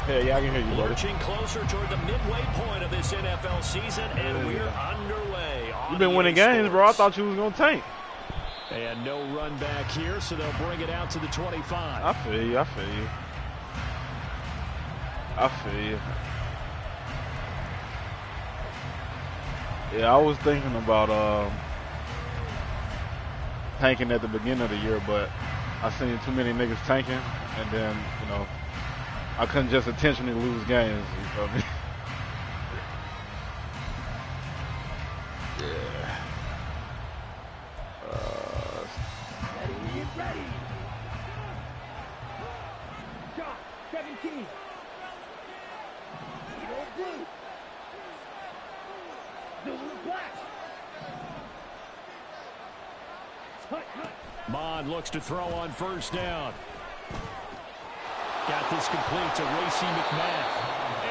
Hey, yeah, I can hear you, buddy. Lurching closer toward the midway point of this NFL season, and we're underway. You've been winning games, bro. I thought you was gonna tank. And no run back here, so they'll bring it out to the 25. I feel you. I feel you. I feel you. Yeah, I was thinking about tanking at the beginning of the year, but I seen too many niggas tanking, and then, you know, I couldn't just intentionally lose games, you feel me? Yeah. Ready. Shot 17. Blue. Black. Mon looks to throw on first down. Got this complete to Racey McMath.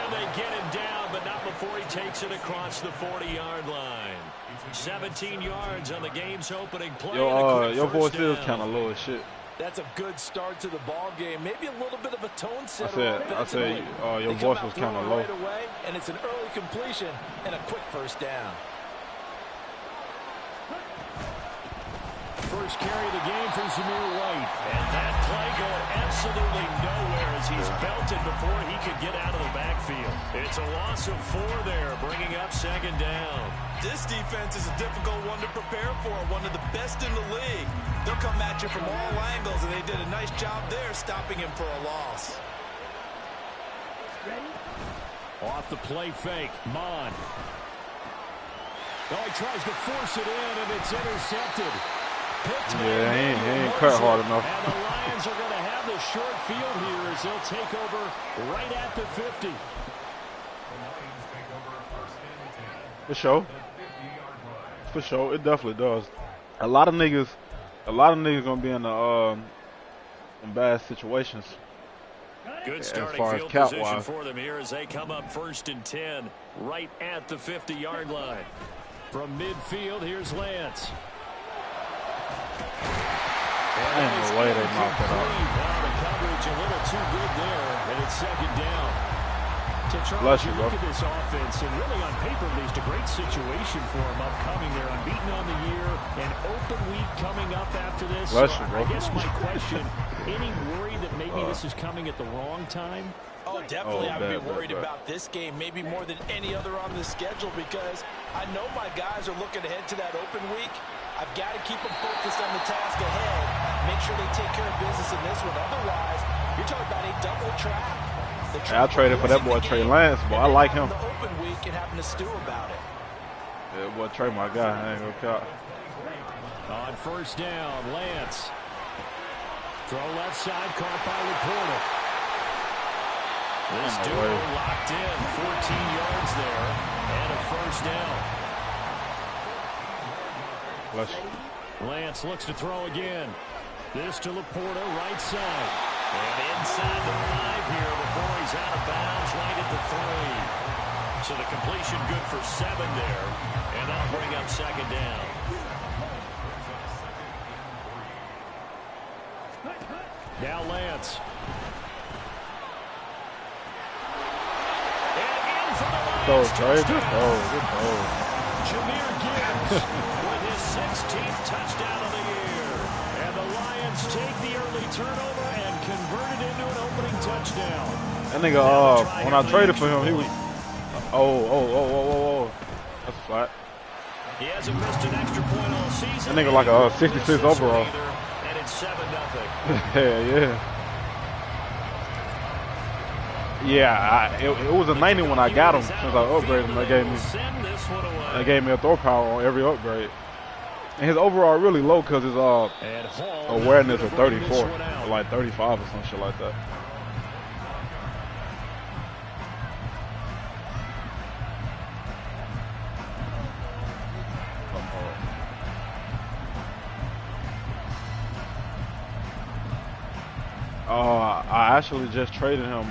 And they get him down, but not before he takes it across the 40-yard line. 17 yards on the game's opening play. Your voice is kind of low as shit. That's a good start to the ball game. Maybe a little bit of a tone setter. I said, your voice was kind of low. Right away, and it's an early completion and a quick first down. First carry of the game for Zamir White. And that play going absolutely nowhere as he's belted before he could get out of the backfield. It's a loss of 4 there, bringing up second down. This defense is a difficult one to prepare for, one of the best in the league. They'll come at you from all angles, and they did a nice job there stopping him for a loss. Ready? Off the play fake, Mon. Oh, he tries to force it in, and it's intercepted. Yeah, he ain't cut hard enough. And the Lions are going to have the short field here as they'll take over right at the 50. For sure. For sure, it definitely does. A lot of niggas gonna be in bad situations. Good starting field position for them here as they come up 1st and 10, right at the 50-yard line. From midfield, here's Lance. Ain't no way they knocked it out. The coverage a little too good there, and it's second down. So Bless Charles, you, you look at this offense, and really on paper, at least a great situation for them upcoming. They're unbeaten on the year, an open week coming up after this. Bless So you, bro. I guess my question, any worry that maybe this is coming at the wrong time? Oh, definitely. I would be worried about this game, maybe more than any other on the schedule, because I know my guys are looking ahead to that open week. I've got to keep them focused on the task ahead, make sure they take care of business in this one. Otherwise, you're talking about a double trap. I traded for that boy Trey Lance, boy. I like him. The open week and having to stew about it. Yeah, boy, Trey, my guy. I ain't gonna count. On first down, Lance. Throw left side, caught by Laporta. This duo locked in, 14 yards there, and a first down. Lance looks to throw again. This to Laporta, right side. And inside the 5 here before he's out of bounds, right at the 3. So the completion good for 7 there, and that'll bring up second down. Now Lance. Good throw. Jahmyr Gibbs with his 16th touchdown of the year. And the Lions take the early turnover and convert it into an opening touchdown. That nigga, when I traded for him, he was... Oh. That's flat. He hasn't missed an extra point all season. That nigga like a 66 overall. And it's 7-0. Yeah. Yeah, it was a 90 when I got him since I upgraded him. They gave me a throw power on every upgrade. And his overall really low because his awareness is 34, or like 35 or some shit like that. I actually just traded him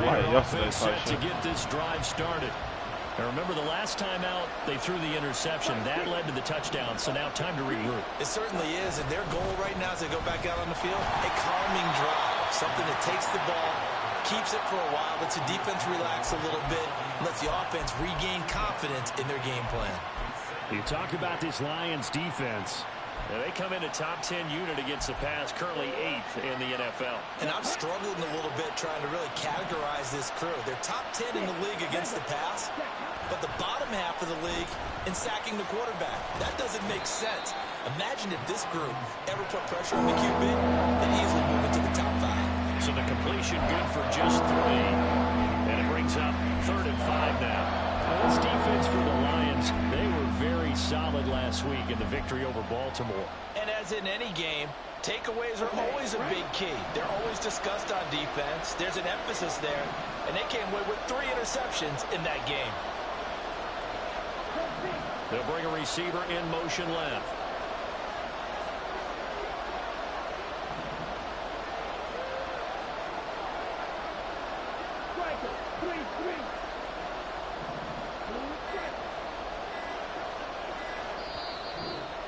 like yesterday type shit. To get this drive started. And remember, the last time out, they threw the interception. That led to the touchdown, so now time to regroup. It certainly is, and their goal right now as they go back out on the field, a calming drive, something that takes the ball keeps it for a while, lets the defense relax a little bit, lets the offense regain confidence in their game plan. You talk about this Lions defense. Now they come in a top 10 unit against the pass, currently 8th in the NFL. And I'm struggling a little bit trying to really categorize this crew. They're top 10 in the league against the pass, but the bottom half of the league in sacking the quarterback. That doesn't make sense. Imagine if this group ever put pressure on the QB, they'd easily move into the top 5. So the completion good for just 3. And it brings up 3rd and 5 now. Well, this defense for the Lions, they were very solid last week in the victory over Baltimore. And as in any game, takeaways are always a big key. They're always discussed on defense. There's an emphasis there. And they came away with 3 interceptions in that game. They'll bring a receiver in motion left.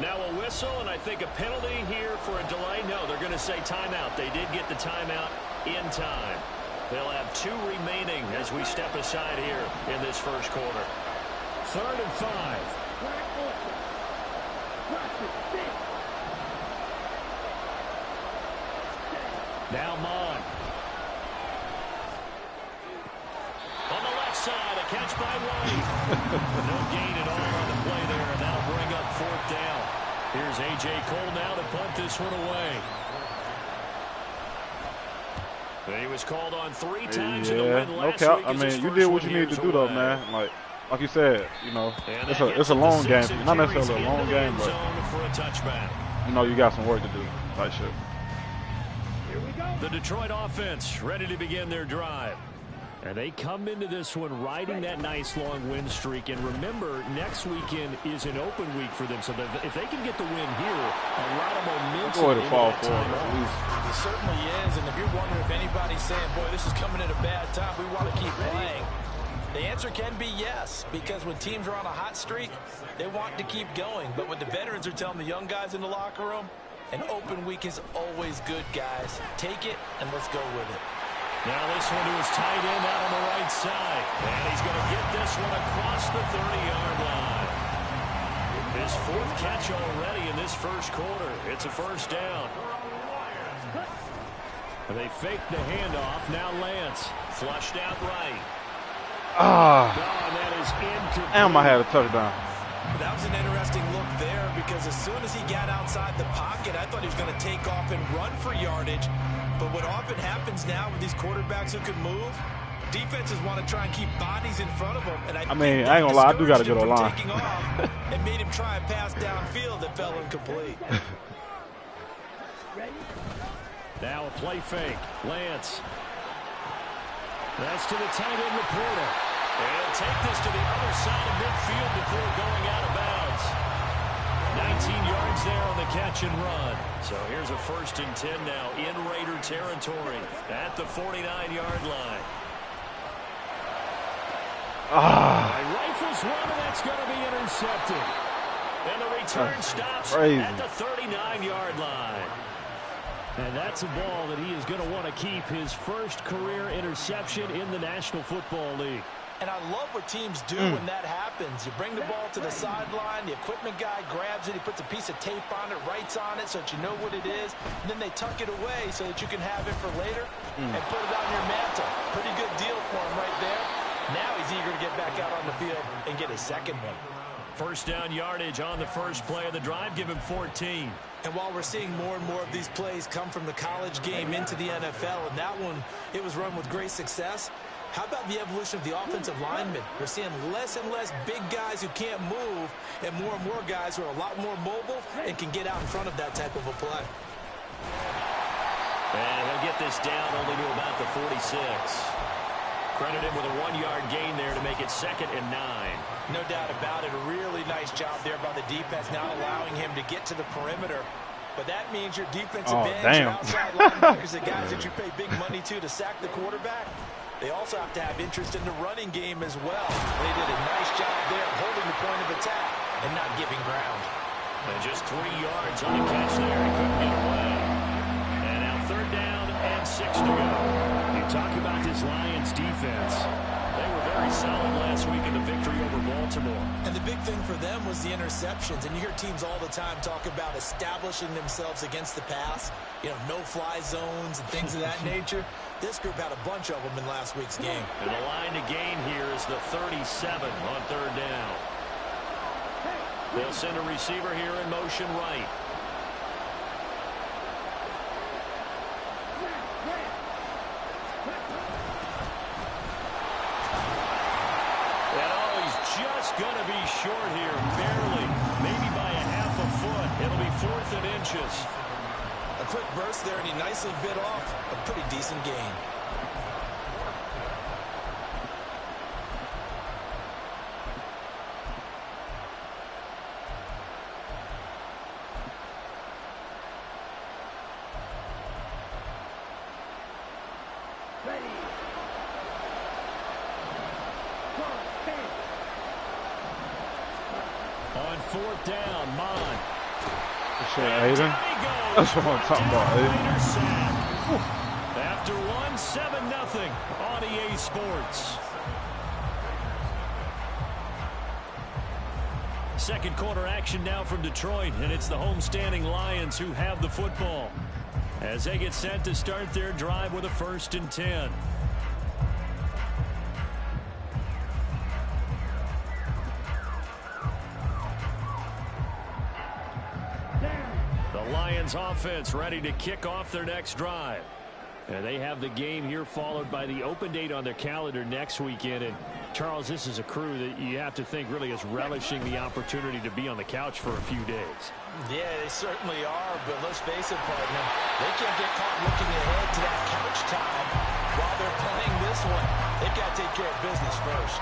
Now a whistle, and I think a penalty here for a delay. No, they're going to say timeout. They did get the timeout in time. They'll have 2 remaining as we step aside here in this first quarter. 3rd and 5. Now Mon. On the left side, a catch by White. No gain at all on the play there, and that'll bring up 4th down. Here's A.J. Cole now to punt this one away. He was called on 3 times in the win last week. I mean, you did what you needed to do, though, man. Like you said, you know, it's a long game. Not necessarily a long game, but you know, you got some work to do. Type shit. The Detroit offense ready to begin their drive. And they come into this one riding that nice long win streak. And remember, next weekend is an open week for them. So that if they can get the win here, a lot of momentum into that time off. It certainly is. And if you're wondering if anybody's saying, boy, this is coming at a bad time, we want to keep playing, the answer can be yes. Because when teams are on a hot streak, they want to keep going. But when the veterans are telling the young guys in the locker room, an open week is always good, guys. Take it, and let's go with it. Now this one to his tight end out on the right side. And he's going to get this one across the 30-yard line. His 4th catch already in this first quarter. It's a first down. And they fake the handoff. Now Lance flushed out right. And that is incomplete. Damn, I had a touchdown. That was an interesting look there because as soon as he got outside the pocket, I thought he was going to take off and run for yardage. But what often happens now with these quarterbacks who can move, defenses want to try and keep bodies in front of them. And I mean, I ain't gonna lie, I do got a good line. And made him try a pass downfield that fell incomplete. Now a play fake. Lance. That's to the tight end Laporta. And he'll take this to the other side of midfield before going out of bounds. 19 yards there on the catch and run. So here's a 1st and 10 now in Raider territory at the 49-yard line. Rifles one, and that's going to be intercepted. And the return stops at the 39-yard line. And that's a ball that he is going to want to keep, his first career interception in the National Football League. And I love what teams do when that happens. You bring the ball to the sideline, the equipment guy grabs it, he puts a piece of tape on it, writes on it so that you know what it is, and then they tuck it away so that you can have it for later and put it on your mantle. Pretty good deal for him right there. Now he's eager to get back out on the field and get his 2nd one. First down yardage on the first play of the drive, give him 14. And while we're seeing more and more of these plays come from the college game into the NFL, and that one, it was run with great success, how about the evolution of the offensive linemen? We're seeing less and less big guys who can't move and more guys who are a lot more mobile and can get out in front of that type of a play. And he'll get this down only to about the 46. Credit him with a 1-yard gain there to make it 2nd and 9. No doubt about it. A really nice job there by the defense, not allowing him to get to the perimeter. But that means your defensive ends, your outside linebackers, the guys that you pay big money to sack the quarterback, they also have to have interest in the running game as well. They did a nice job there holding the point of attack and not giving ground. And just 3 yards on the catch there. He couldn't get away. And now 3rd down and 6 to go. You talk about this Baltimore. And the big thing for them was the interceptions. And you hear teams all the time talk about establishing themselves against the pass, you know, no-fly zones and things of that nature. This group had a bunch of them in last week's game. And the line to gain here is the 37 on third down. They'll send a receiver here in motion right. Just going to be short here, barely, maybe by a half a foot. It'll be 4th and inches. A quick burst there, and he nicely bit off a pretty decent gain. On 4th down, Mon. Aiden. That's what I'm talking about, Aiden. After one, 7-0 on EA Sports. Second quarter action now from Detroit, and it's the homestanding Lions who have the football as they get set to start their drive with a 1st and 10. Lions offense ready to kick off their next drive. And they have the game here followed by the open date on their calendar next weekend. And Charles, this is a crew that you have to think really is relishing the opportunity to be on the couch for a few days. Yeah, they certainly are, but let's face it, partner, they can't get caught looking ahead to that couch time while they're playing this one. They've got to take care of business first.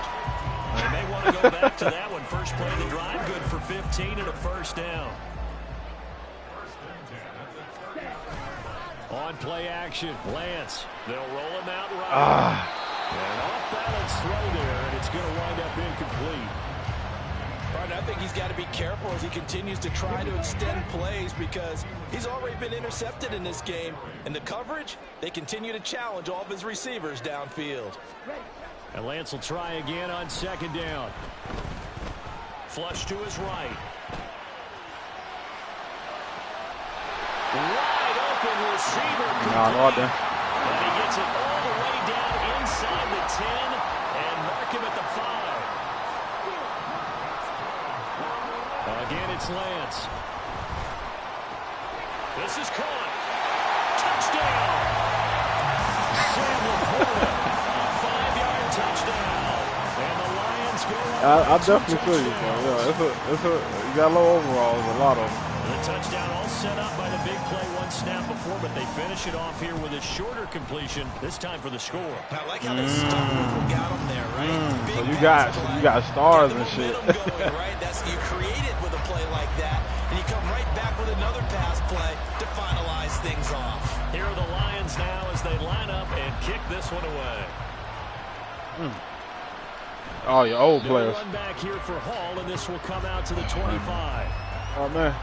They may want to go back to that one. First play of the drive, good for 15 and a 1st down. On play action, Lance. They'll roll him out right. An off-balance throw there, and it's going to wind up incomplete. Right, I think he's got to be careful as he continues to try to extend plays because he's already been intercepted in this game. And the coverage, they continue to challenge all of his receivers downfield. And Lance will try again on 2nd down. Flush to his right. Receiver and he gets it all the way down inside the 10 and mark him at the 5. Again, it's Lance. This is caught. Touchdown. Sam Laporta, a 5-yard touchdown. And the Lions go on. I definitely feel you, bro. Yeah, you got low overalls, a lot of them. The touchdown all set up by the big play one snap before, but they finish it off here with a shorter completion, this time for the score. I like how they stuck with what got them there, right? So you got stars and shit. Going, right? You create it with a play like that, and you come right back with another pass play to finalize things off. Here are the Lions now as they line up and kick this one away. Oh, your old players. Run back here for Hall, and this will come out to the 25. Oh, man.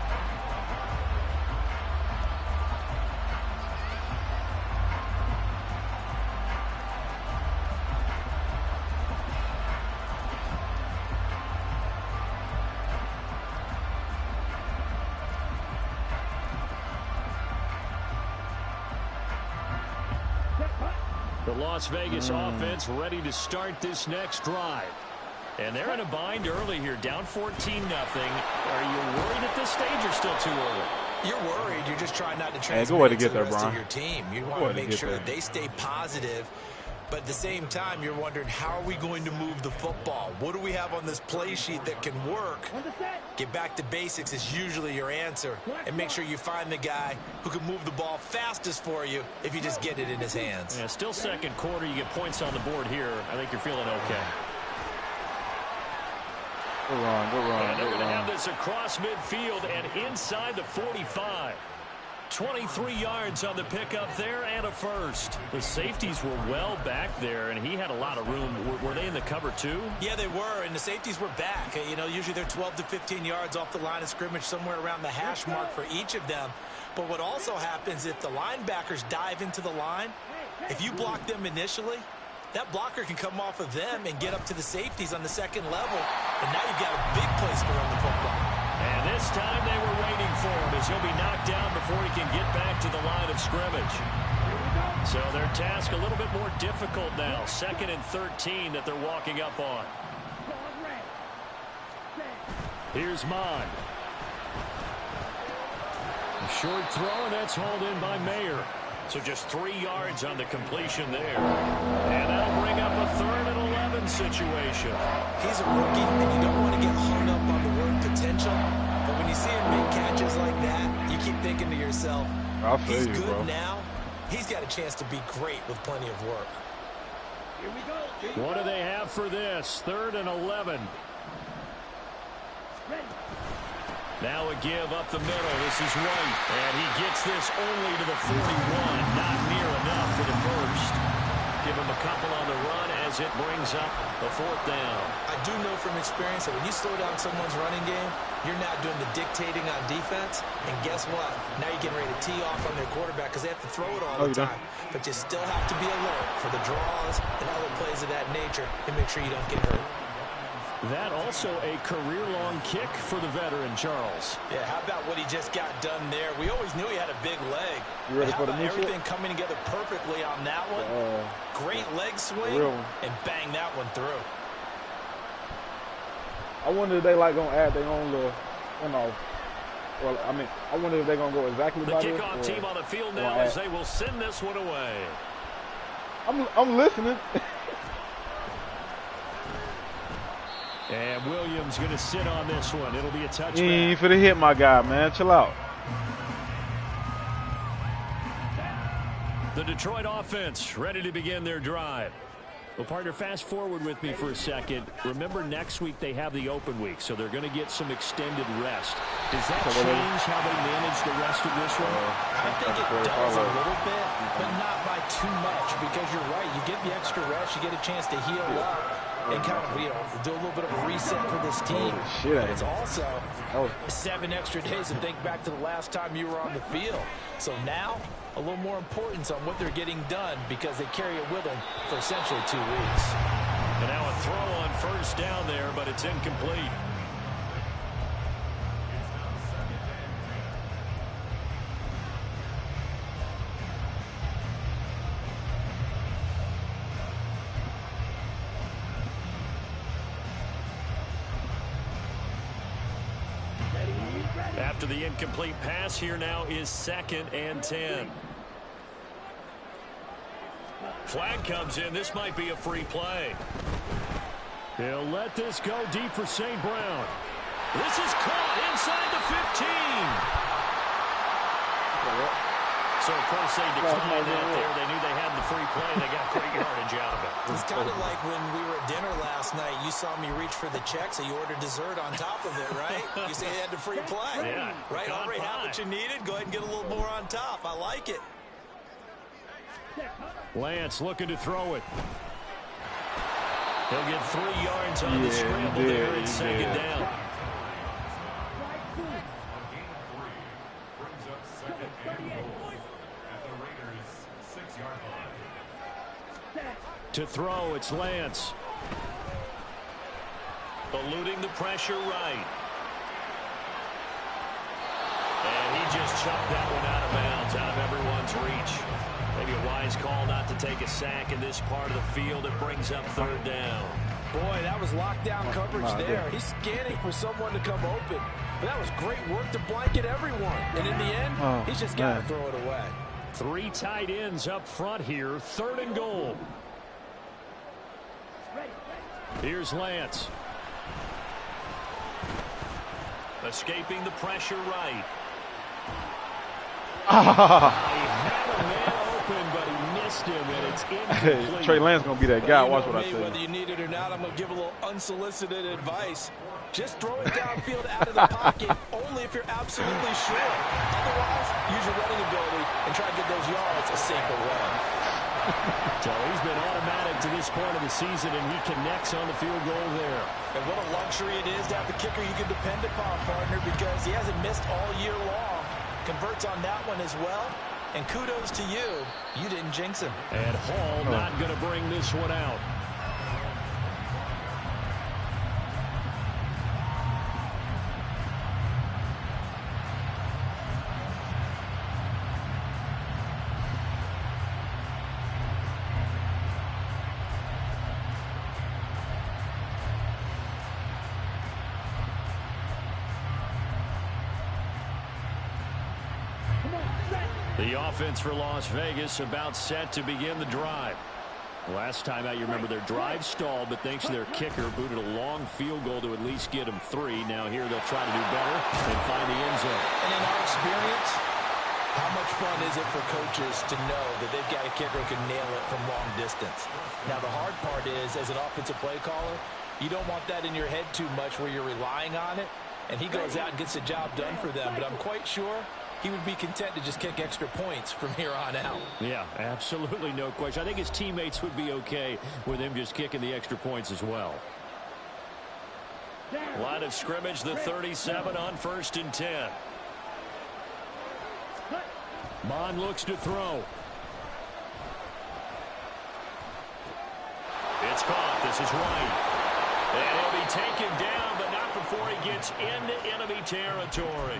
The Las Vegas offense ready to start this next drive. And they're in a bind early here, down 14-0. Are you worried at this stage or still too early? You're worried. You're just trying not to transmit good way to it get to there, the rest Brian. of your team. You want to make sure that they stay positive. But at the same time, you're wondering, how are we going to move the football? What do we have on this play sheet that can work? Get back to basics is usually your answer. And make sure you find the guy who can move the ball fastest for you if you just get it in his hands. Yeah, still second quarter. You get points on the board here. I think you're feeling okay. Good run. And they're going to have this across midfield and inside the 45. 23 yards on the pickup there and a first. The safeties were well back there, and he had a lot of room. Were they in the cover too? Yeah, they were, and the safeties were back. You know, usually they're 12 to 15 yards off the line of scrimmage, somewhere around the hash mark for each of them. But what also happens if the linebackers dive into the line, if you block them initially, that blocker can come off of them and get up to the safeties on the second level. And now you've got a big place to run the football. And this time they were waiting for him as he'll be knocked down before he can get back to the line of scrimmage. So their task a little bit more difficult now. 2nd and 13 that they're walking up on. Here's Mon. A short throw, and that's hauled in by Mayer. So just 3 yards on the completion there. And that'll bring up a 3rd and 11 situation. He's a rookie, and you don't want to get hung up on the word potential. But when you see him make catches like that, you keep thinking to yourself, he's good bro. Now. He's got a chance to be great with plenty of work. Here we go. What do they have for this? 3rd and 11. Ready. Now a give up the middle. This is White. And he gets this only to the 41. Not near enough for the first. Give him a couple on the run as it brings up the 4th down. I do know from experience that when you slow down someone's running game, you're now doing the dictating on defense. And guess what? Now you're getting ready to tee off on their quarterback because they have to throw it all the time. But you still have to be alert for the draws and other plays of that nature and make sure you don't get hurt. That also a career-long kick for the veteran, Charles. Yeah, how about what he just got done there? We always knew he had a big leg. You ready for the new everything coming together perfectly on that one? Great leg swing, and bang that one through. I wonder if they like gonna add their own little, well, I mean, I wonder if they're gonna go exactly the by this. The kickoff team on the field now as they will send this one away. I'm listening. And Williams going to sit on this one. It'll be a touchback. You ain't finna hit my guy, man. Chill out. The Detroit offense ready to begin their drive. Well, partner, fast forward with me for a second. Remember, next week they have the open week, so they're going to get some extended rest. Does that change how they manage the rest of this one? I think it does a little bit, but not by too much, because you're right. You get the extra rest, you get a chance to heal up and kind of, do a little bit of a reset for this team. But it's also 7 extra days to think back to the last time you were on the field. So now, a little more importance on what they're getting done because they carry it with them for essentially 2 weeks. And now a throw on 1st down there, but it's incomplete. After the incomplete pass, here now is 2nd and 10. Flag comes in. This might be a free play. He'll let this go deep for St. Brown. This is caught inside the 15. So, of course, they declined that there. They knew they had the free play. They got great yardage out of it. It's kind of like when we were at dinner last night. You saw me reach for the check, so you ordered dessert on top of it, right? You say you had the free play. Yeah. Right? Already had what you needed. Go ahead and get a little more on top. I like it. Lance looking to throw it. He'll get 3 yards on the scramble there and 2nd down. To throw, it's Lance. Eluding the pressure right. And he just chucked that one out of bounds, out of everyone's reach. Maybe a wise call not to take a sack in this part of the field. It brings up 3rd down. Boy, that was lockdown coverage there. He's scanning for someone to come open. But that was great work to blanket everyone. And in the end, he's just got to throw it away. 3 tight ends up front here. 3rd and goal. Here's Lance. Escaping the pressure right. He had a man open, but he missed him, and it's incomplete. Trey Lance going to be that guy. Watch what I say. Whether you need it or not, I'm going to give a little unsolicited advice. Just throw it downfield out of the pocket only if you're absolutely sure. Otherwise, use your running ability and try to get those yards a safer way. So he's been automatic to this point of the season, and he connects on the field goal there. And what a luxury it is to have a kicker you can depend upon, partner, because he hasn't missed all year long. Converts on that one as well. And kudos to you. You didn't jinx him. And Hall not going to bring this one out. The offense for Las Vegas about set to begin the drive. Last time out, you remember their drive stalled, but thanks to their kicker, booted a long field goal to at least get them 3. Now here they'll try to do better and find the end zone. And in our experience, how much fun is it for coaches to know that they've got a kicker who can nail it from long distance? Now the hard part is, as an offensive play caller, you don't want that in your head too much where you're relying on it, and he goes out and gets the job done for them. But I'm quite sure he would be content to just kick extra points from here on out. Yeah, absolutely no question. I think his teammates would be okay with him just kicking the extra points as well. Line of scrimmage, the 37 on 1st and 10. Mon looks to throw. It's caught. This is White. And he'll be taken down, but not before he gets into enemy territory.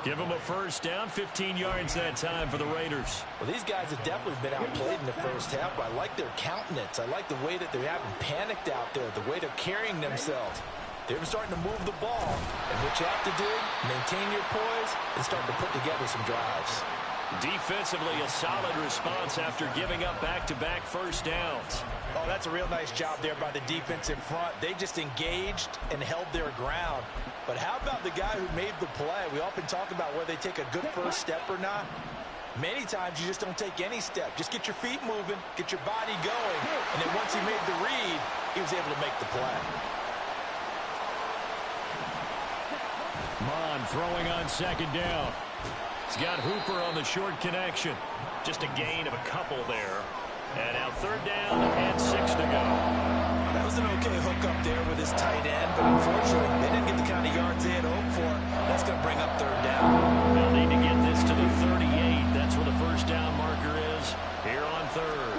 Give him a first down, 15 yards that time for the Raiders. Well, these guys have definitely been outplayed in the first half, but I like their countenance. I like the way that they haven't panicked out there, the way they're carrying themselves. They're starting to move the ball, and what you have to do, maintain your poise and start to put together some drives. Defensively, a solid response after giving up back-to-back first downs. Oh, that's a real nice job there by the defense in front. They just engaged and held their ground. But how about the guy who made the play? We often talk about whether they take a good first step or not. Many times you just don't take any step. Just get your feet moving, get your body going, and then once he made the read, he was able to make the play. Mon throwing on 2nd down. He's got Hooper on the short connection. Just a gain of a couple there. And now 3rd down and 6 to go. That was an okay hook up there with his tight end, but unfortunately, they didn't get the kind of yards they had hoped for. That's going to bring up 3rd down. They'll need to get this to the 38. That's where the first down marker is here on 3rd.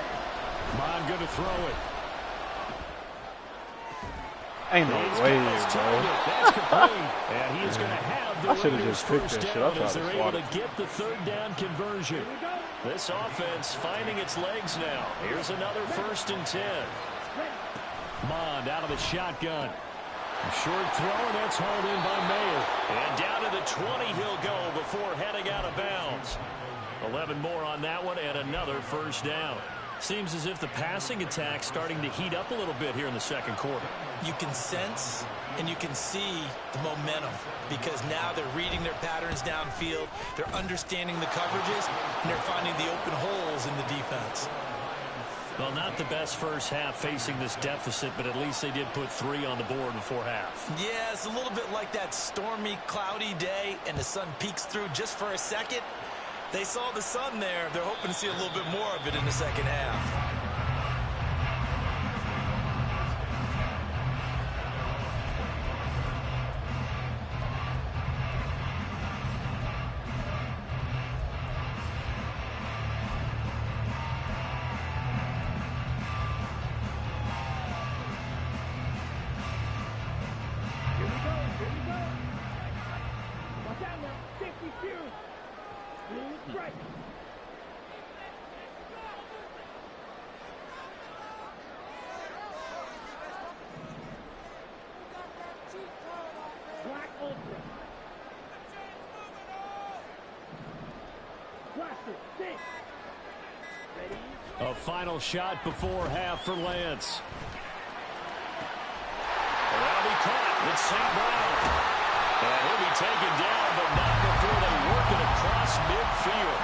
Mon going to throw it. Ain't no way, bro. That's complete. And he is going to have the Raiders first down as they're able to get the 3rd down conversion. This offense finding its legs now. Here's another 1st and 10. Mond out of the shotgun. Short throw, and that's hauled in by Mayer. And down to the 20 he'll go before heading out of bounds. 11 more on that one and another first down. Seems as if the passing attack's starting to heat up a little bit here in the 2nd quarter. You can sense and you can see the momentum because now they're reading their patterns downfield, they're understanding the coverages, and they're finding the open holes in the defense. Well, not the best first half facing this deficit, but at least they did put 3 on the board before half. Yeah, it's a little bit like that stormy, cloudy day, and the sun peeks through just for a second. They saw the sun there. They're hoping to see a little bit more of it in the 2nd half. A final shot before half for Lance. That'll be caught with St. Brown. And he'll be taken down, but not before they work it across midfield.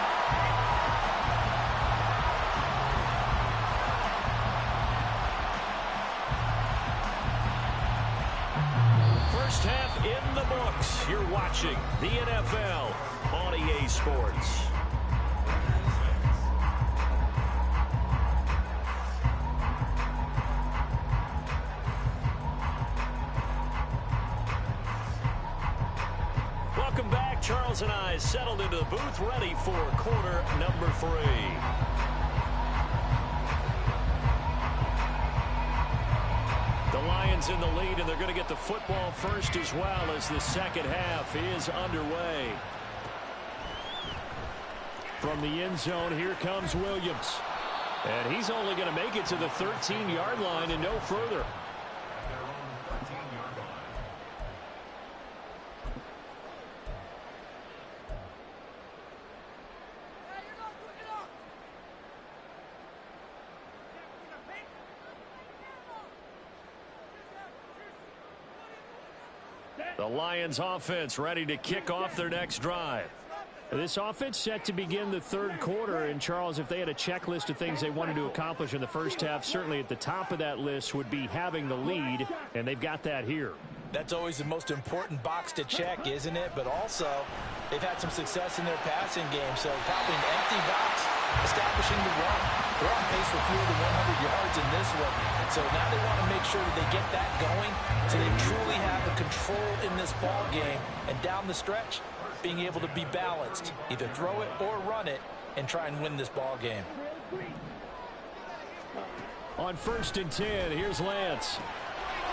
First half in the books. You're watching the NFL on EA Sports. Charles and I settled into the booth, ready for quarter number 3. The Lions in the lead, and they're going to get the football first as well as the second half is underway. From the end zone, here comes Williams. And he's only going to make it to the 13-yard line and no further. The Lions offense ready to kick off their next drive. This offense set to begin the third quarter. And, Charles, if they had a checklist of things they wanted to accomplish in the first half, certainly at the top of that list would be having the lead, and they've got that here. That's always the most important box to check, isn't it? But also, they've had some success in their passing game, so probably an empty box establishing the run. They're on pace for fewer than 100 yards in this one. So now they want to make sure that they get that going so they truly have the control in this ball game. And down the stretch, being able to be balanced, either throw it or run it, and try and win this ball game. On 1st and 10, here's Lance.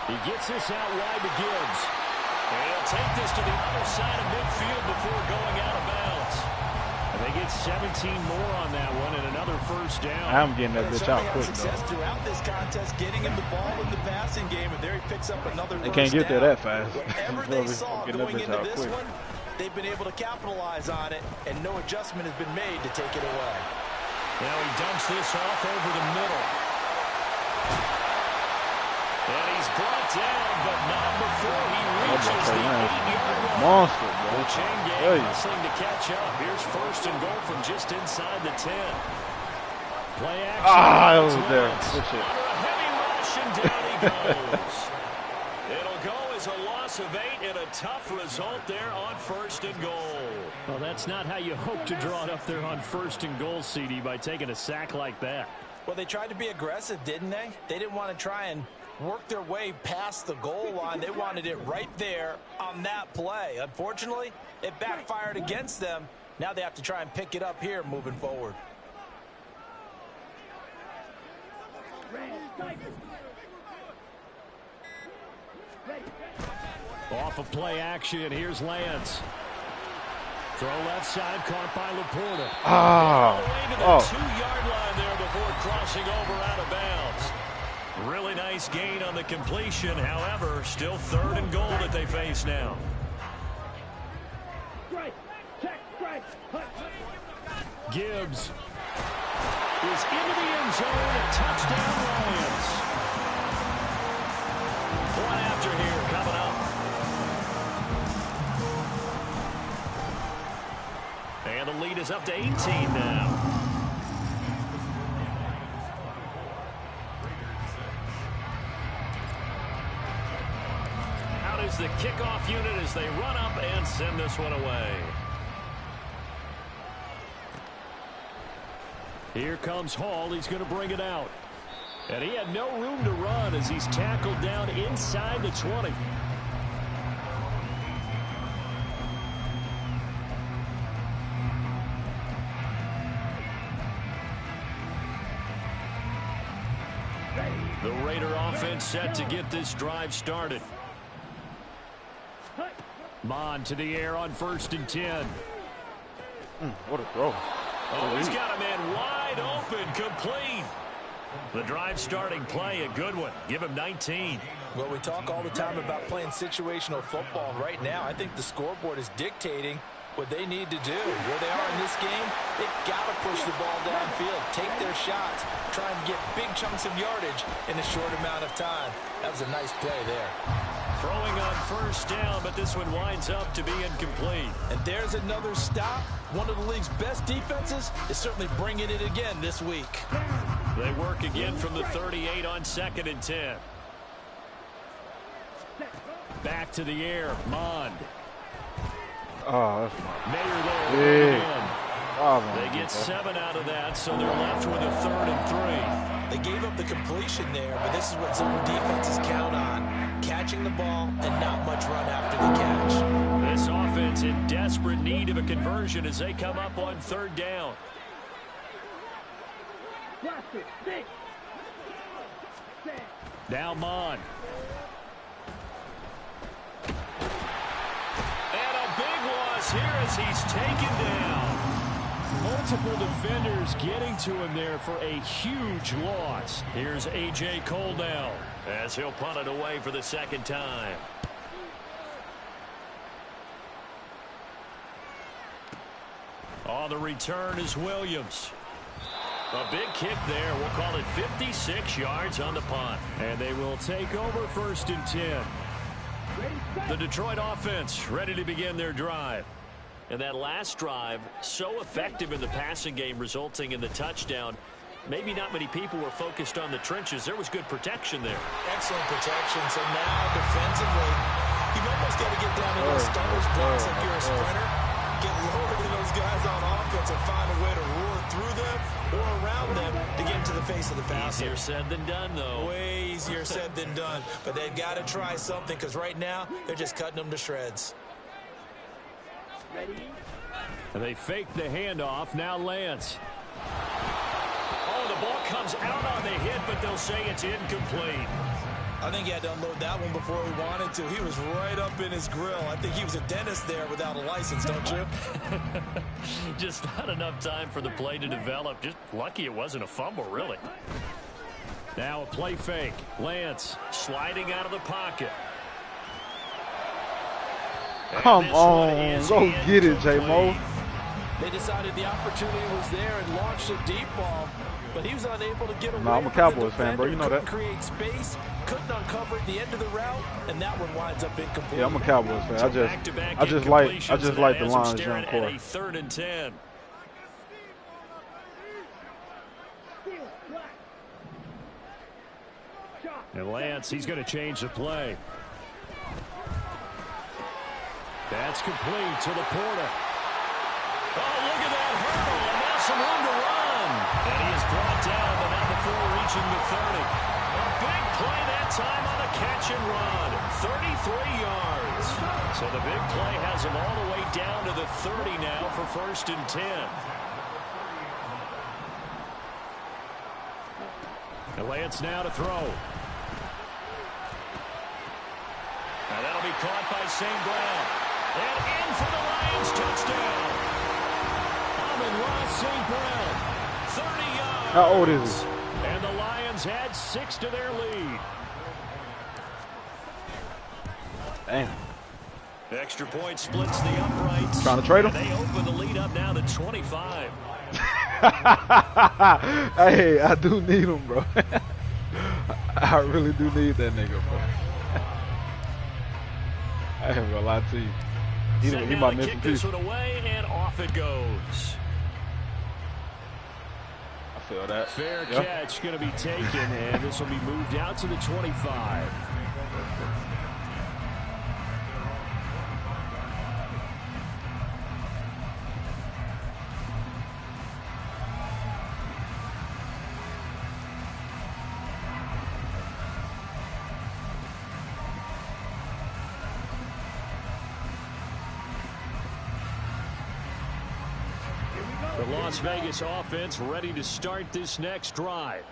He gets this out wide to Gibbs. And he'll take this to the other side of midfield before going out of bounds. And they get 17 more on that one and another first down. I'm getting that bitch out quick, success throughout this contest, getting him the ball in the passing game, and there he picks up another They can't get there that fast. Whatever they saw going into this one, they've been able to capitalize on it, and no adjustment has been made to take it away. Now he dumps this off over the middle. And he's brought down, but not before he reaches the 8-yard line. Monster, bro. The chain gang hustling to catch up. Here's 1st and goal from just inside the 10. Play action. Ah, it was there. Good shit. Under a heavy rush, and down he goes. It'll go as a loss of 8 and a tough result there on 1st and goal. Well, that's not how you hope to draw it up there on 1st and goal, CD, by taking a sack like that. Well, they tried to be aggressive, didn't they? They didn't want to try and work their way past the goal line. They wanted it right there on that play. Unfortunately, it backfired against them. Now they have to try and pick it up here moving forward. Off of play action, here's Lance. Throw left side, caught by Laporta. All the way to the 2-yard line there before crossing over out of bounds. Really nice gain on the completion. However, still 3rd and goal that they face now. Gibbs is into the end zone. A touchdown, Lions. One after here coming up. And the lead is up to 18 now. Out is the kickoff unit as they run up and send this one away. Here comes Hall. He's going to bring it out. And he had no room to run as he's tackled down inside the 20. The Raider offense set to get this drive started. Mon to the air on 1st and 10. What a throw. Oh, he's got a man wide open, complete. The drive starting play, a good one. Give him 19. Well, we talk all the time about playing situational football. Right now, I think the scoreboard is dictating what they need to do. Where they are in this game, they've got to push the ball downfield, take their shots, try and get big chunks of yardage in a short amount of time. That was a nice play there. Throwing on 1st down, but this one winds up to be incomplete. And there's another stop. One of the league's best defenses is certainly bringing it again this week. They work again from the 38 on 2nd and 10. Back to the air, Mond. Oh, that's Mayer there. Oh, they get 7 out of that, so they're left with a 3rd and 3. They gave up the completion there, but this is what zone defenses count on. Catch catching the ball and not much run after the catch. This offense in desperate need of a conversion as they come up on 3rd down. Now Mon. And a big loss here as he's taken down. Multiple defenders getting to him there for a huge loss. Here's A.J. Cole now as he'll punt it away for the 2nd time. On the return is Williams. A big kick there. We'll call it 56 yards on the punt. And they will take over 1st and 10. The Detroit offense ready to begin their drive. And that last drive, so effective in the passing game, resulting in the touchdown. Maybe not many people were focused on the trenches. There was good protection there. Excellent protection. So now defensively, you've almost got to get down to those starters blocks like you're a sprinter. Get lower than those guys on offense and find a way to roar through them or around them to get into the face of the passer. Easier said than done, though. Way easier said than done. But they've got to try something because right now they're just cutting them to shreds. And they fake the handoff. Now Lance. Oh, the ball comes out on the hit, but they'll say it's incomplete. I think he had to unload that one before he wanted to. He was right up in his grill. I think he was a dentist there without a license, don't you? Just not enough time for the play to develop. Just lucky it wasn't a fumble, really. Now a play fake. Lance sliding out of the pocket. Come on, go get it, J-Mo. They decided the opportunity was there and launched a deep ball, but he was unable to get away. I'm a Cowboys fan, bro. You know that. Create space, couldn't uncover at the end of the route, and that one winds up incomplete. Yeah, I'm a Cowboys fan. I just like the Lions' young core. 3rd and 10. And Lance, he's going to change the play. That's complete to Laporta. Oh, look at that hurdle, and now some room to run. And he is brought down, but not before reaching the 30. A big play that time on a catch and run. 33 yards. So the big play has him all the way down to the 30 now for 1st and 10. And Lance now to throw. And that'll be caught by St. Brown. And in for the Lions touchdown. Amon-Ra St. Brown, 30 yards. How old is he? And the Lions add 6 to their lead. Damn. Extra point splits the uprights. Trying to trade him? They open the lead up now to 25. Hey, I do need him, bro. I really do need that nigga, bro. I ain't gonna lie to you. He might miss him too. This one away, and off it goes. I feel that. Fair catch going to be taken, and this will be moved out to the 25. The Las Vegas offense ready to start this next drive.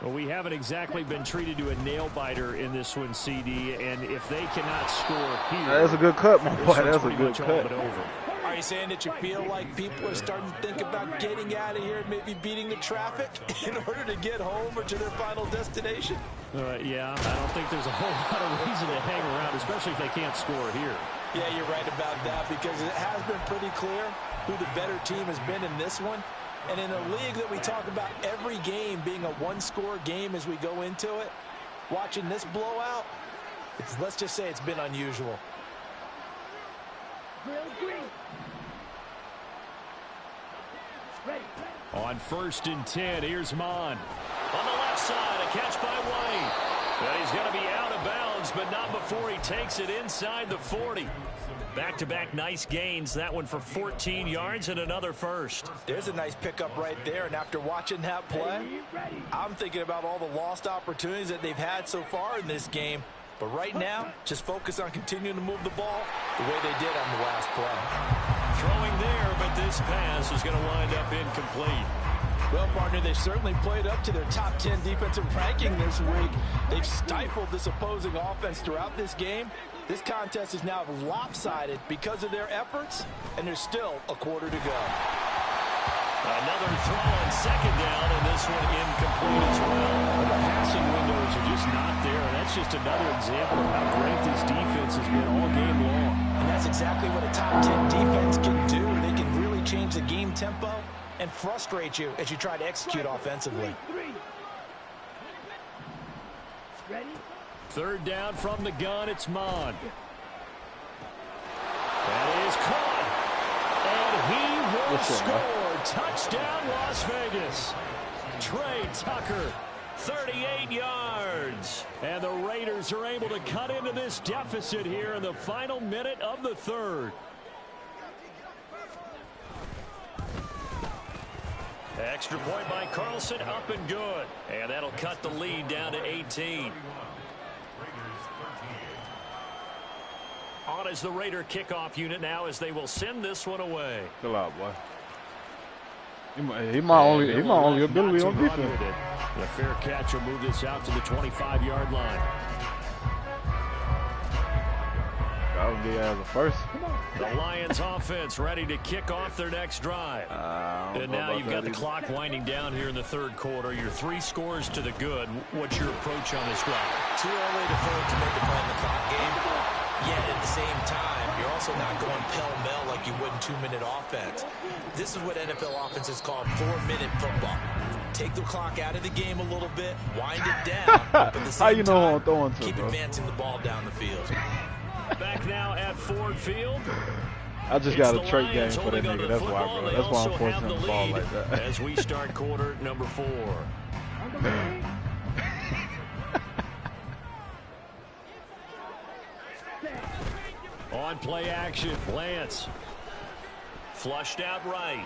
Well, we haven't exactly been treated to a nail-biter in this one, CD, and if they cannot score here... That's a good cut, my boy. That's a good cut. Are you saying that you feel like people are starting to think about getting out of here and maybe beating the traffic in order to get home or to their final destination? Yeah, I don't think there's a whole lot of reason to hang around, especially if they can't score here. Yeah, you're right about that because it has been pretty clear who the better team has been in this one. And in a league that we talk about every game being a one-score game as we go into it, watching this blowout, let's just say it's been unusual. On 1st and 10, here's Mon. On the left side, a catch by White. But he's going to be out of bounds, but not before he takes it inside the 40. Back-to-back nice gains. That one for 14 yards and another first. There's a nice pickup right there, and after watching that play, I'm thinking about all the lost opportunities that they've had so far in this game. But right now, just focus on continuing to move the ball the way they did on the last play. Throwing there, but this pass is going to wind up incomplete. Well, partner, they certainly played up to their top 10 defensive ranking this week. They've stifled this opposing offense throughout this game. This contest is now lopsided because of their efforts, and there's still a quarter to go. Another throw on second down, and this one incomplete as well. The passing windows are just not there, and that's just another example of how great this defense has been all game long. And that's exactly what a top 10 defense can do. They can really change the game tempo and frustrate you as you try to execute offensively. Ready? Third down from the gun, it's Mond. That is caught. And he will score. Touchdown, Las Vegas. Trey Tucker, 38 yards. And the Raiders are able to cut into this deficit here in the final minute of the third. Extra point by Carlson, up and good. And that'll cut the lead down to 18. On is the Raider kickoff unit now as they will send this one away. Chill out, boy. He my only ability on defense. The fair catch will move this out to the 25-yard line. That would be as a first. The Lions offense ready to kick off their next drive. And now you've got the clock winding down here in the third quarter. Your 3 scores to the good. What's your approach on this drive? Too early to commit to playing the clock game. Yet at the same time, you're also not going pell-mell like you would in 2-minute offense. This is what NFL offenses call 4-minute football. Take the clock out of the game a little bit, wind it down, but at the same time, keep advancing the ball down the field. Back now at Ford Field. I just got a trait game for that nigga. That's why, bro. That's why I'm forcing him to ball like that. As we start quarter number 4. On play action, Lance. Flushed out right.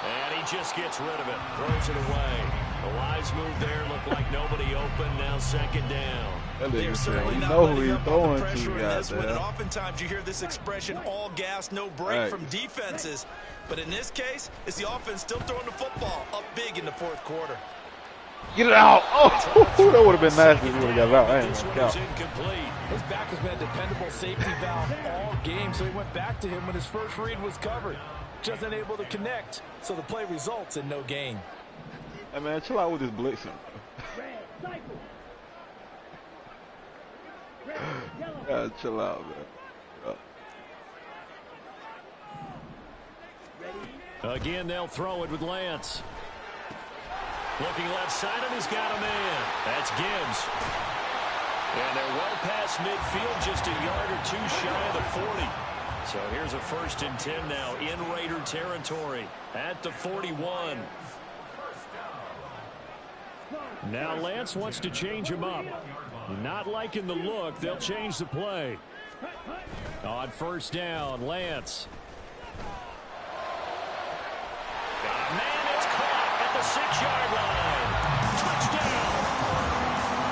And he just gets rid of it. Throws it away. The wise move there. Looked like nobody open. Now second down. They're certainly not letting up on the pressure in this one. And oftentimes you hear this expression, all gas, no break from defenses. But in this case, it's the offense still throwing the football up big in the fourth quarter. Get it out. Oh, that would have been nasty if he would have got it out. I ain't This one is incomplete. His back has been a dependable safety valve all game, so he went back to him when his first read was covered. Just unable to connect, so the play results in no gain. Hey, man, chill out with this blitzing. Yeah, chill out, man. Again, they'll throw it with Lance. Looking left side, and he's got a man. That's Gibbs. And they're well past midfield, just a yard or 2 shy of the 40. So here's a 1st and 10 now in Raider territory at the 41. Now Lance wants to change him up. Not liking the look. They'll change the play. On 1st down, Lance. Got a man. It's caught at the 6-yard line. Touchdown.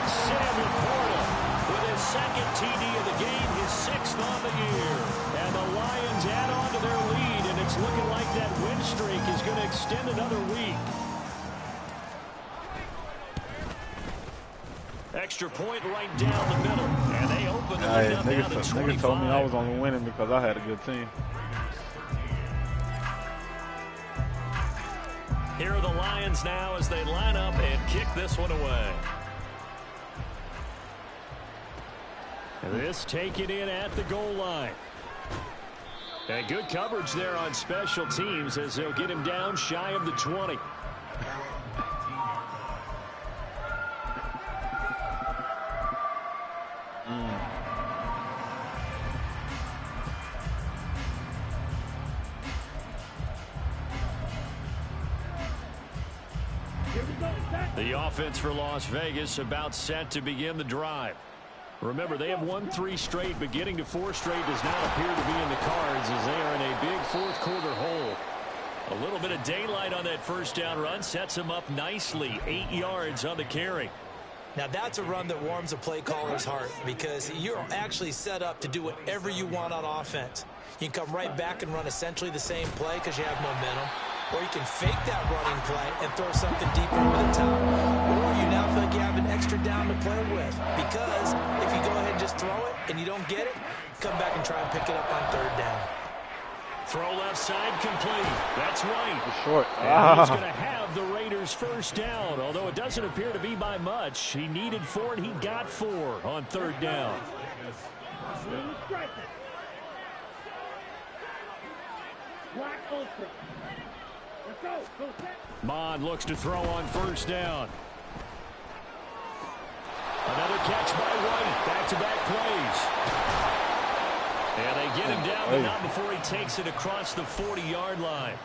Sam Laporta with his 2nd TD of the game, his 6th on the year. And the Lions add on to their lead, and it's looking like that win streak is going to extend another week. Extra point right down the middle, and they open the lead up now to 25. Niggas told me I was only winning because I had a good team. Here are the Lions now as they line up and kick this one away. This taken in at the goal line. And good coverage there on special teams as they'll get him down shy of the 20. The offense for Las Vegas about set to begin the drive. Remember, they have won 3 straight, but getting to 4 straight does not appear to be in the cards as they are in a big 4th quarter hole. A little bit of daylight on that 1st down run sets him up nicely. 8 yards on the carry. Now, that's a run that warms a play caller's heart because you're actually set up to do whatever you want on offense. You can come right back and run essentially the same play because you have momentum, or you can fake that running play and throw something deep over the top, or you now feel like you have an extra down to play with because if you go ahead and just throw it and you don't get it, come back and try and pick it up on 3rd down. Throw left side complete. That's right. It's short. And he's going to have the Raiders' first down, although it doesn't appear to be by much. He needed 4 and he got 4 on 3rd down. Mon looks to throw on 1st down. Another catch by White. Back-to-back plays. And they get him down, but not before he takes it across the 40-yard line.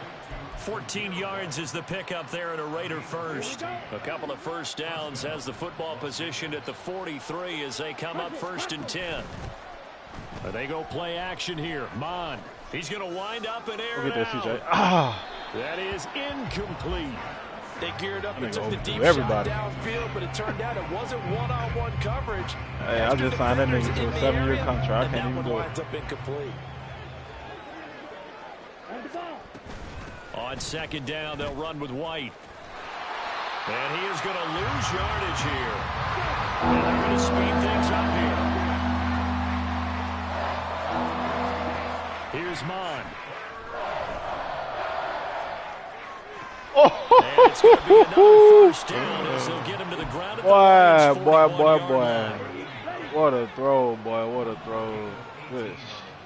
14 yards is the pickup there at a Raider first. A couple of first downs has the football positioned at the 43 as they come up 1st and 10. But they go play action here. Mon, he's going to wind up and air it out. That is incomplete. They geared up and took the deep shot downfield, but it turned out it wasn't one-on-one coverage. Hey, I just signed that nigga to a 7-year contract. I can't even do it. Up incomplete. On 2nd down, they'll run with White. And he is going to lose yardage here. And they're going to speed things up here. Here's Mon. And it's going to be another first down as they'll get him to the ground at the boy. What a throw, boy. What a throw. Good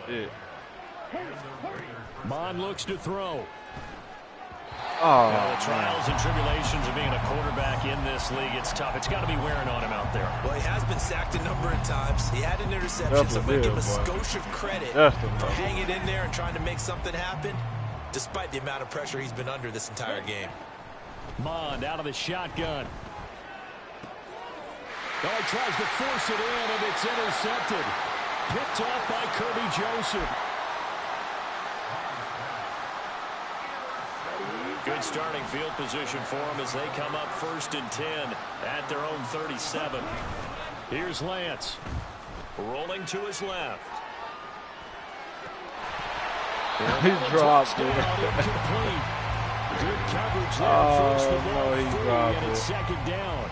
shit. Mon looks to throw. Oh, the trials and tribulations of being a quarterback in this league, it's tough. It's got to be wearing on him out there. Well, he has been sacked a number of times. He had an interception, so I'm going to give him a skosh of credit for hanging in there and trying to make something happen, despite the amount of pressure he's been under this entire game. Mond out of the shotgun. Oh, he tries to force it in, and it's intercepted. Picked off by Kirby Joseph. Good starting field position for them as they come up 1st and 10 at their own 37. Here's Lance. Rolling to his left. He dropped it. Good coverage there. First the ball no, he free, dropped and it's it. 2nd down.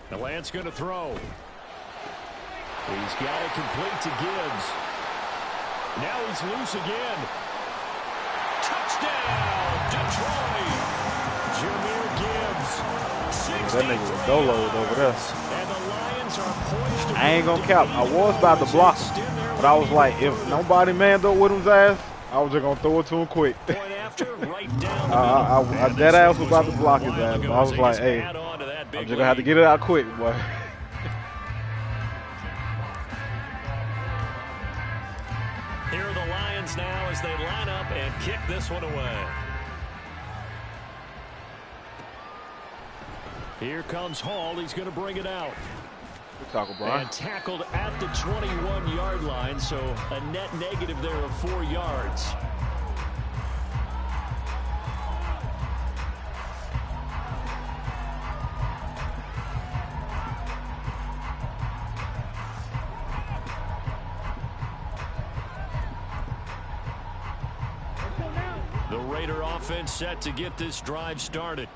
The Lance going to throw. He's got it complete to Gibbs. Now he's loose again. Touchdown, Detroit. Jameer Gibbs. That nigga was doloed over there. And the Lions are poised to I ain't gonna cap. I was about to block him, but I was like, if nobody manned up with his ass, I was just gonna throw it to him quick. right down I dead ass was about to block his ass, but I was like, hey, I'm just gonna have to get it out quick, boy. Here are the Lions now as they line up and kick this one away. Here comes Hall. He's going to bring it out. Good tackle, Brian. And tackled at the 21-yard line, so a net negative there of 4 yards. The Raider offense set to get this drive started.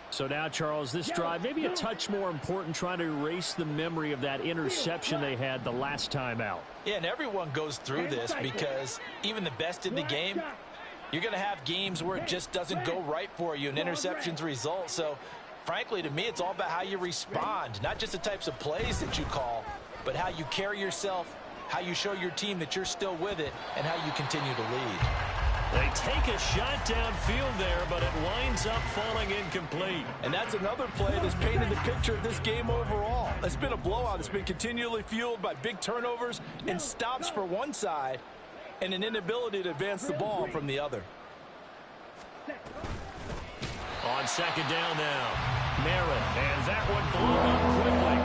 So now, Charles, this drive maybe a touch more important, trying to erase the memory of that interception they had the last time out. Yeah, and everyone goes through this because even the best in the game, you're going to have games where it just doesn't go right for you, and interceptions result. So, frankly, to me, it's all about how you respond, not just the types of plays that you call, but how you carry yourself, how you show your team that you're still with it, and how you continue to lead. They take a shot downfield there, but it winds up falling incomplete. And that's another play that's painted the picture of this game overall. It's been a blowout. It's been continually fueled by big turnovers and stops for one side and an inability to advance the ball from the other. On 2nd down now. Merritt, and that one blown up quickly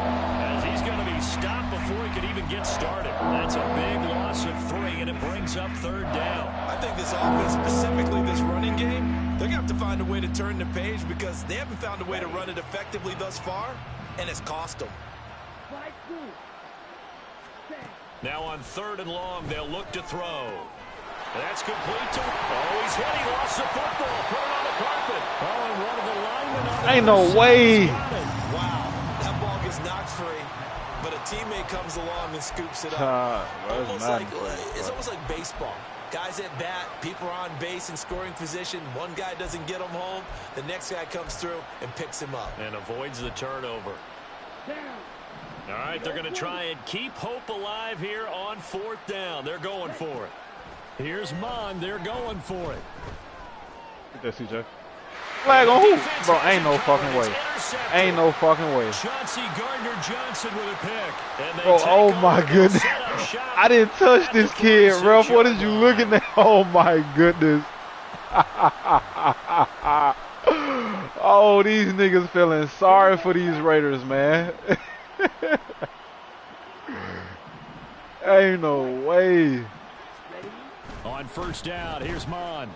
as he's going to be stopped before he could even get started. That's a big loss of 3, and it brings up 3rd down. I think this offense, specifically this running game, they're going to have to find a way to turn the page because they haven't found a way to run it effectively thus far, and it's cost them. Now on 3rd and long, they'll look to throw. That's complete to... Oh, he's hit. He lost the football. Put it on the carpet. Oh, and one of the linemen on Ain't no way. Wow. That ball gets knocked free, but a teammate comes along and scoops it up. It's almost like baseball. Guys at bat, people are on base in scoring position. One guy doesn't get him home. The next guy comes through and picks him up. And avoids the turnover. All right, they're going to try and keep hope alive here on 4th down. They're going for it. Here's Mon. They're going for it. Get that, CJ. Flag on who? Bro, ain't no fucking way. Ain't no fucking way. Chauncey Gardner-Johnson with a pick. Bro, oh my goodness. I didn't touch this kid, bro. What did you looking at? Oh my goodness. Oh, these niggas feeling sorry for these Raiders, man. Ain't no way. On 1st down, here's Mon.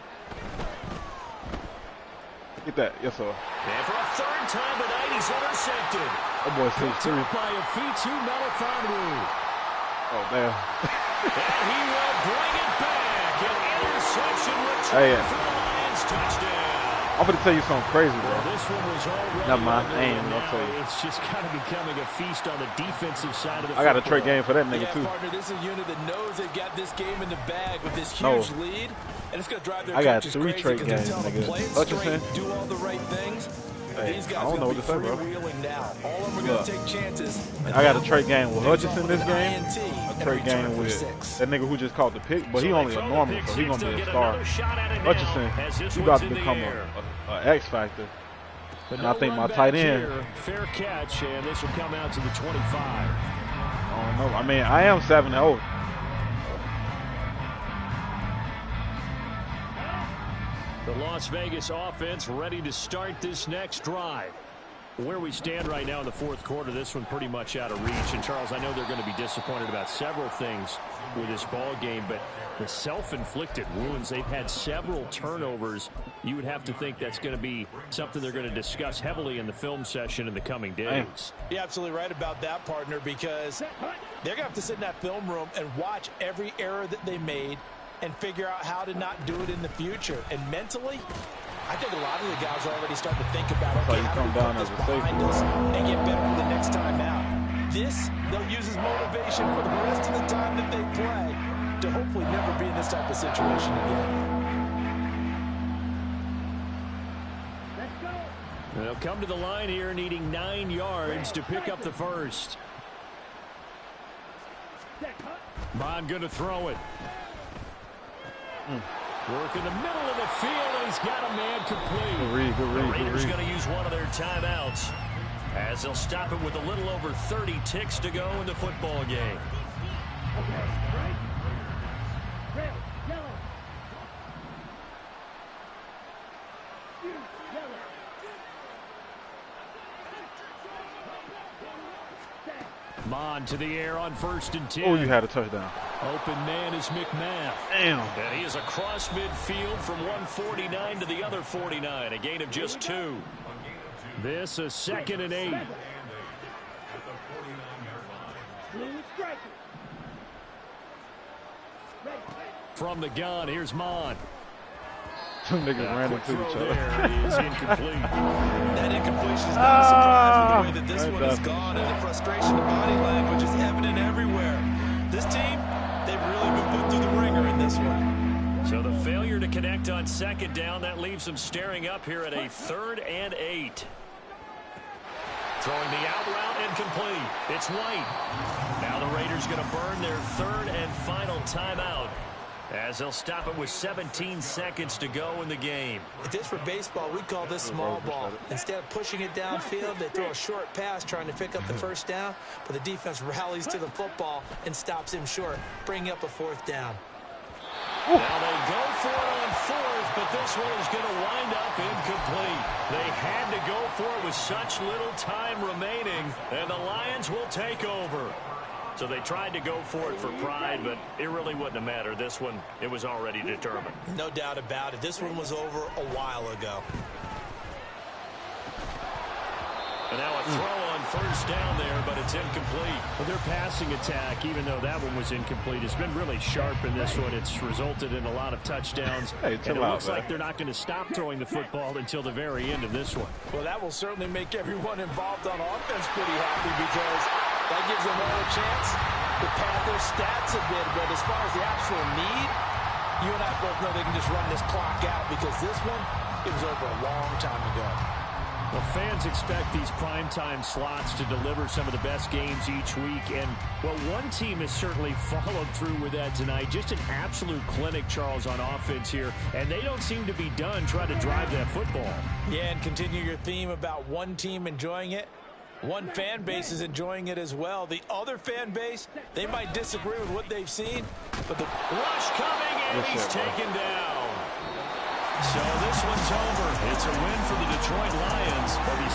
Get that, yes sir. And for a 3rd time tonight, he's intercepted. That boy 6'3". By a Fitu Melifonwu. Oh damn. And he will bring it back. An interception return for the Lions touchdown. I'm going to tell you something crazy, bro. Well, this one was already never mind. I ain't gonna tell you. It's just kind of becoming a feast on the defensive side of the I got a trade game for that nigga, too. Partner, this is a unit that knows they've got this game in the bag with this huge lead, and it's going to drive their I got coaches 3 crazy trade games, nigga. Hutchinson. Do all the right things. Hey, these guys I don't know what to say, bro. Now. All of them are going to take chances. I got a trade game with Hutchinson this game. A trade game with that nigga who just caught the pick, but he only a normal, so he going to be a star. Hutchinson, he about to become a X factor. And I think my tight end. Fair catch, and this will come out to the 25. I don't know. I mean, I am 7-0. The Las Vegas offense ready to start this next drive. Where we stand right now in the 4th quarter, this one pretty much out of reach. And Charles, I know they're going to be disappointed about several things with this ball game, but the self-inflicted wounds, they've had several turnovers. You would have to think that's going to be something they're going to discuss heavily in the film session in the coming days. You're absolutely right about that, partner, because they're going to have to sit in that film room and watch every error that they made and figure out how to not do it in the future. And mentally, I think a lot of the guys are already starting to think about, okay, how do we put this behind us and get better for the next time out. This, they'll use as motivation for the rest of the time that they play to hopefully never be in this type of situation again. They'll come to the line here needing 9 yards to pick up the first. Mon going to throw it. Work in the middle of the field, and he's got a man complete. Good read. The Raiders going to use one of their timeouts as they'll stop it with a little over 30 ticks to go in the football game. Mon to the air on 1st and 10. Oh, you had a touchdown. Open man is McMath. Damn. And he is across midfield from 149 to the other 49. A gain of just 2. This a 2nd and 8. From the gun, here's Mon. Two niggas ran into each other. There is incomplete. That incompletion is not a surprise with the way that this one is gone, and the frustration of body language is evident everywhere. This team, they've really been put through the ringer in this one. So the failure to connect on 2nd down, that leaves them staring up here at a 3rd and 8. Throwing the out route and complete. It's White. Now the Raiders going to burn their 3rd and final timeout, as they'll stop it with 17 seconds to go in the game. If this were baseball, we'd call this small ball. Instead of pushing it downfield, they throw a short pass trying to pick up the 1st down, but the defense rallies to the football and stops him short, bringing up a 4th down. Now they go for it on fourth, but this one is going to wind up incomplete. They had to go for it with such little time remaining, and the Lions will take over. So they tried to go for it for pride, but it really wouldn't have mattered. This one, it was already determined. No doubt about it. This one was over a while ago. And now a throw on first down there, but it's incomplete. Well, their passing attack, even though that one was incomplete, has been really sharp in this one. It's resulted in a lot of touchdowns. Hey, and it looks like they're not going to stop throwing the football until the very end of this one. Well, that will certainly make everyone involved on offense pretty happy because that gives them all a chance to pad their stats a bit. But as far as the actual need, you and I both know they can just run this clock out because this one, it was over a long time ago. Well, fans expect these primetime slots to deliver some of the best games each week. And, well, one team has certainly followed through with that tonight. Just an absolute clinic, Charles, on offense here. And they don't seem to be done trying to drive that football. Yeah, and continue your theme about one team enjoying it. One fan base is enjoying it as well. The other fan base, they might disagree with what they've seen, but the rush coming, and he's taken down. So this one's over. It's a win for the Detroit Lions, but he's